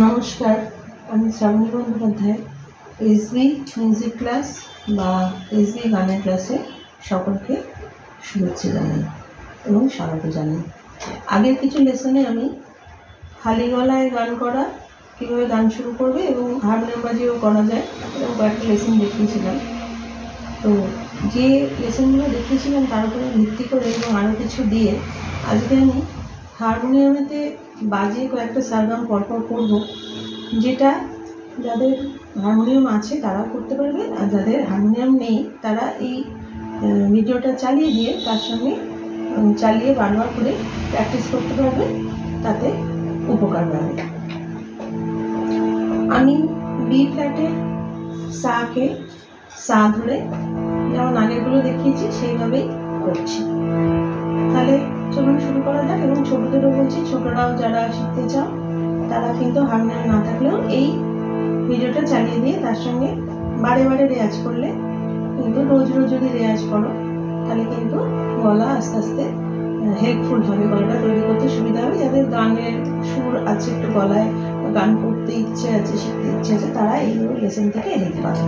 নমস্কার, আমি Shrabani Bandyopadhyay. SB music class বা এসবি গানের ক্লাসে সকলকে শুভেচ্ছা জানাই এবং স্বাগত জানাই। আগের কিছু লেসনে আমি খালি গলায় গান করা, কীভাবে গান শুরু করবে এবং হারমোনিয়াম বাজিয়েও করা যায় এরকম কয়েকটা লেসন দেখিয়েছিলাম। তো যে লেসনগুলো দেখিয়েছিলাম তার উপরে ভিত্তি করে এবং আরও কিছু দিয়ে আজকে আমি হারমোনিয়ামেতে বাজিয়ে কয়েকটা সারগাম পরপর করব, যেটা যাদের হারমোনিয়াম আছে তারা করতে পারবে, আর যাদের হারমোনিয়াম নেই তারা এই ভিডিওটা চালিয়ে দিয়ে তার সঙ্গে চালিয়ে বারবার করে প্র্যাকটিস করতে পারবে, তাতে উপকার পাবে। আমি বি ফ্ল্যাটের সাকে সা ধরে যেমন আগেরগুলো দেখিয়েছি সেইভাবেই করছি। তাহলে চলুন শুরু করা যাক। এবং ছোটদেরও বলছি, ছোটরাও যারা শিখতে চাও তারা কিন্তু হারমোনিয়াম না থাকলেও এই ভিডিওটা চালিয়ে দিয়ে তার সঙ্গে বারে বারে রেয়াজ করলে, কিন্তু রোজ রোজ যদি রেয়াজ করো তাহলে কিন্তু গলা আস্তে আস্তে হেল্পফুল হবে, গলাটা তৈরি করতে সুবিধা হবে। যাদের গানের সুর আছে, একটু গলায় গান করতে ইচ্ছে আছে, শিখতে ইচ্ছে আছে, তারা এইগুলো লেসন থেকে হেল্প পাবে।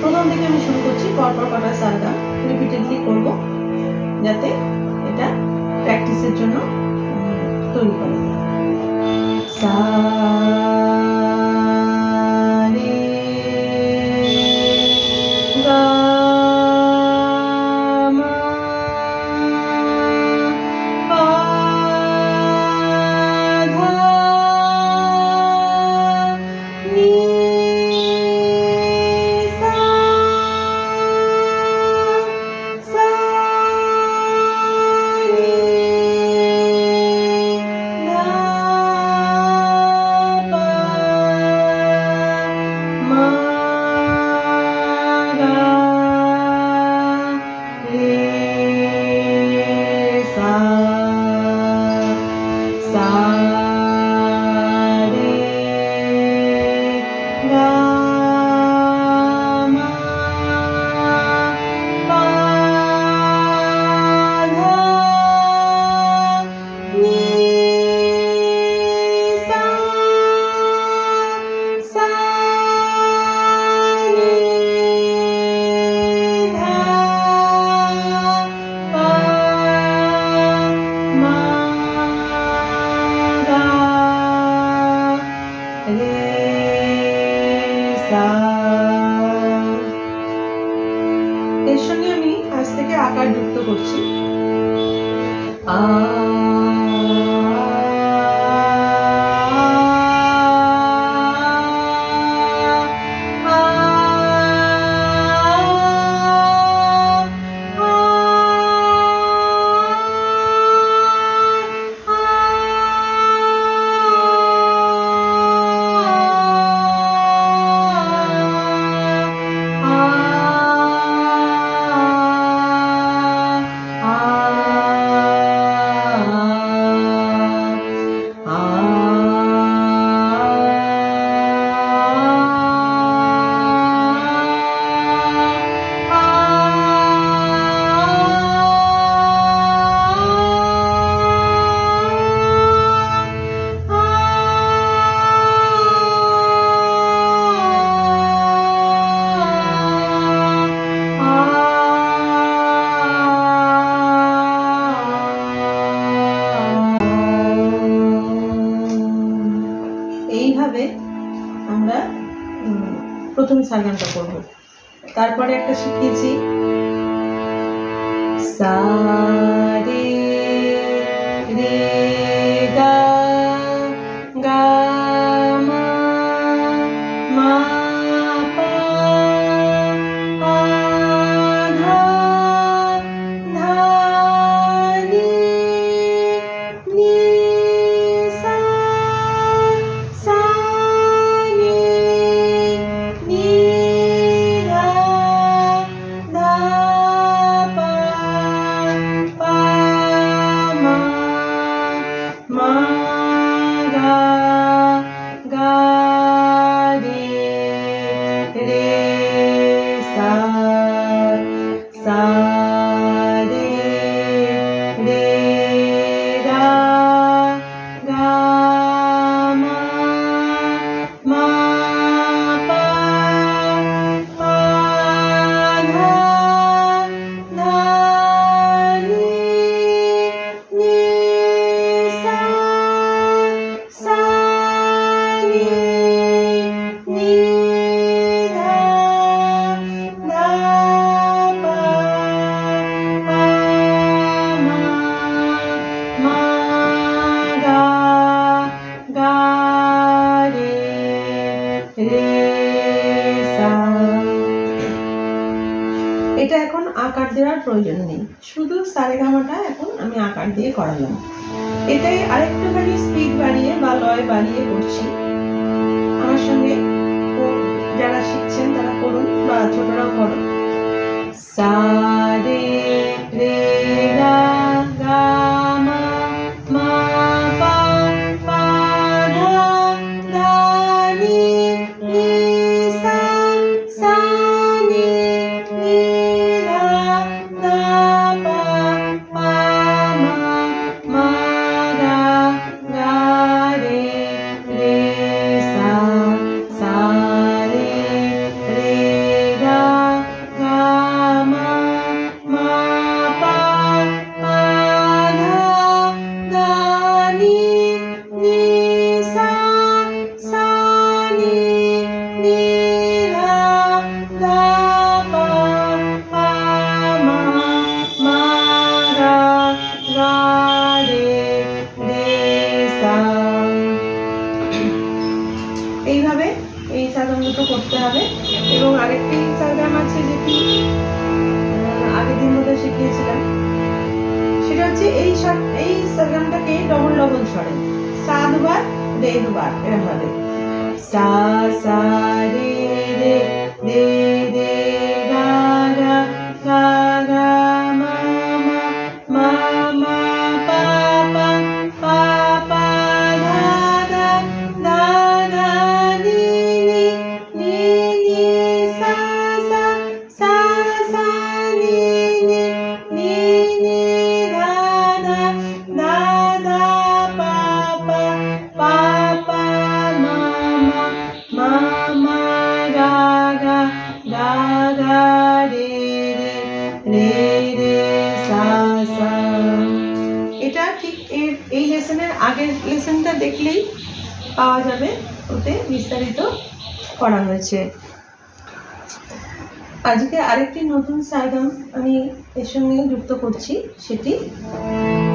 প্রথম থেকে আমি শুরু করছি, পরপর কটা সারগাম রিপিটেডলি করবো, যাতে এটা প্র্যাকটিসের জন্য তৈরি করা যায়। সা রে গা মা পা ধা নি সা সা রে ধা পা মা গা রে সা সা রে গা মা পা ধা নি সা সা রে ধা পা মা গা রে সা। এর সঙ্গে আমি আজ থেকে আকার যুক্ত করছি। আ এইভাবে আমরা প্রথমে সারগামটা করব। তারপরে একটা শিখিয়েছি সা রে রে গা গা মা মা পা পা ধা ধা নি নি সা সা নি নি ধা ধা পা পা দেওয়ার প্রয়োজন নেই, শুধু সারেগামাটা এখন আমি আকার দিয়ে করালাম। এটাই আরেকটুখানি স্পিড বাড়িয়ে বা লয় বাড়িয়ে করছি। আমার সঙ্গে যারা শিখছেন তারা করুন বা ছোটরাও করো। সা রে রে গা গা মা মা পা পা ধা ধা নি নি সা সা নি নি ধা ধা পা পা মা মা গা গা রে রে সা সা রে রে গা গা মা মা পা পা ধা ধা নি নি সা সা নি নি ধা ধা পা পা মা মা গা গা রে রে সা। এইভাবে এই সারগাম দুটো করতে হবে। এবং আরেকটি সারগাম আছে যেটি আগের দিন মধ্যে শিখিয়েছিলাম, সেটা হচ্ছে এই সারগামটাকে ডবল ডবল স্বরে, সা দুবার রে দুবার এরকম ভাবে, সা সা রে রে রে রে গা গা গা গা মা মা মা মা পা পা পা পা ধা ধা ধা ধা নি নি নি সা সা সা সা নি নি নি নি ধা ধা ধা ধা পা পা পা পা মা মা মা মা গা গা গা গা রে রে রে রে সা সা। এটা ঠিক এই লেসনের আগের লেসনটা দেখলেই পাওয়া যাবে, ওতে বিস্তারিত করা হয়েছে। আজকে আরেকটি নতুন সারগাম আমি এর সঙ্গে যুক্ত করছি, সেটি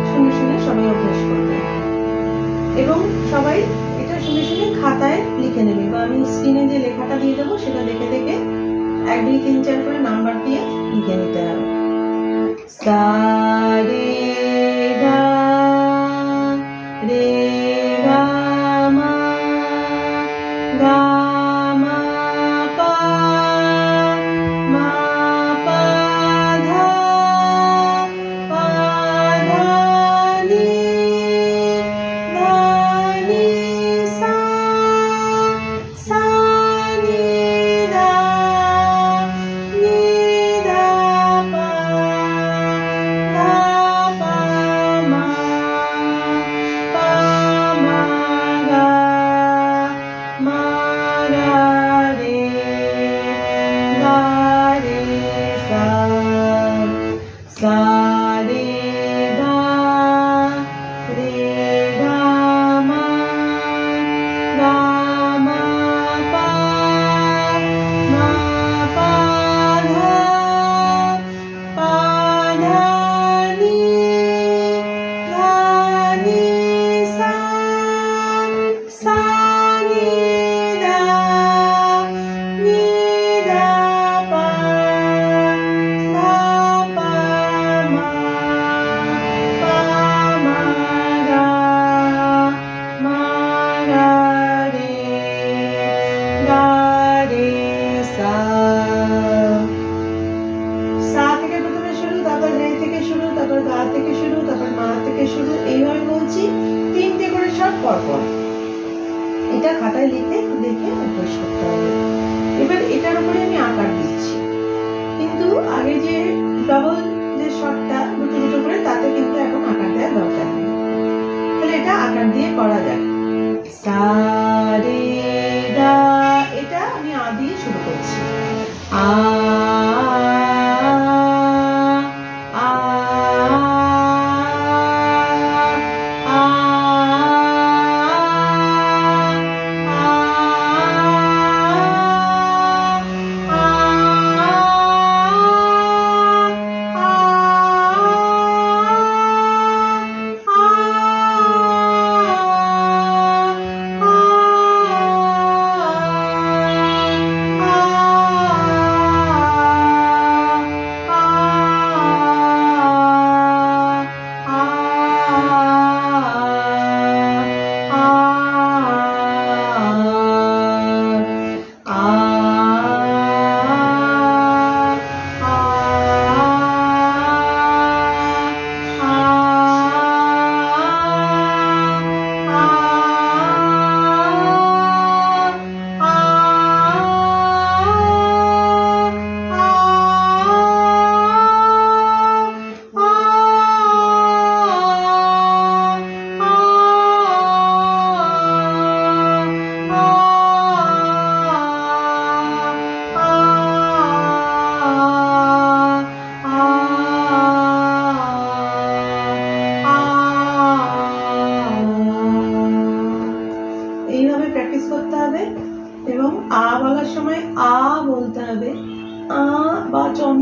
শুনে শুনে সবাই অভ্যাস করবে এবং সবাই এটা শুনে শুনে খাতায় লিখে নেবে, বা আমি স্ক্রিনে যে লেখাটা দিয়ে দেবো সেটা দেখে দেখে 1 2 3 4 করে নাম্বার দিয়ে লিখে নিতে হবে। সা রে গা রে গা মা গা মা পা মা পা ধা পা ধা নি ধা নি সা সা নি ধা নি ধা পা ধা পা মা পা মা গা মা গা রে সা সা রে গা রে গা মা গা মা পা মা পা ধা পা ধা নি ধা নি সা সা নি ধা নি ধা পা ধা পা মা পা মা গা মা গা রে সা। সা থেকে প্রথমে শুরু, তারপর রে থেকে শুরু, তারপর গা থেকে শুরু, তারপর মা থেকে শুরু, এইভাবে বলছি 3টে করে সব পরপর। এটা খাতায় লিখে দেখে অভ্যাস করতে হবে। এবার এটার উপরে আমি আকার দিচ্ছি, কিন্তু আগে যে ডবল যে শটটা দুটো দুটো করে, তাতে কিন্তু এখন আকার দেওয়ার দরকার নেই। তাহলে এটা আকার দিয়ে করা যায়। সা রে গা, এটা আমি আ দিয়ে শুরু করছি। আ আ আ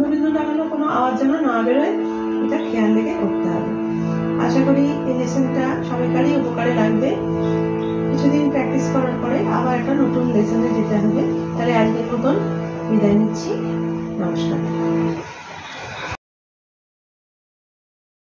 মধ্যবিন্দু লাগানো কোনো আওয়াজ যেন না বেরোয়, এটা খেয়াল রেখে করতে হবে। আশা করি এই লেসনটা সবাইকারই উপকারে লাগবে। কিছুদিন প্র্যাকটিস করার পরে আবার একটা নতুন লেসনে যেতে হবে। তাহলে আজকের মতন বিদায় নিচ্ছি। নমস্কার।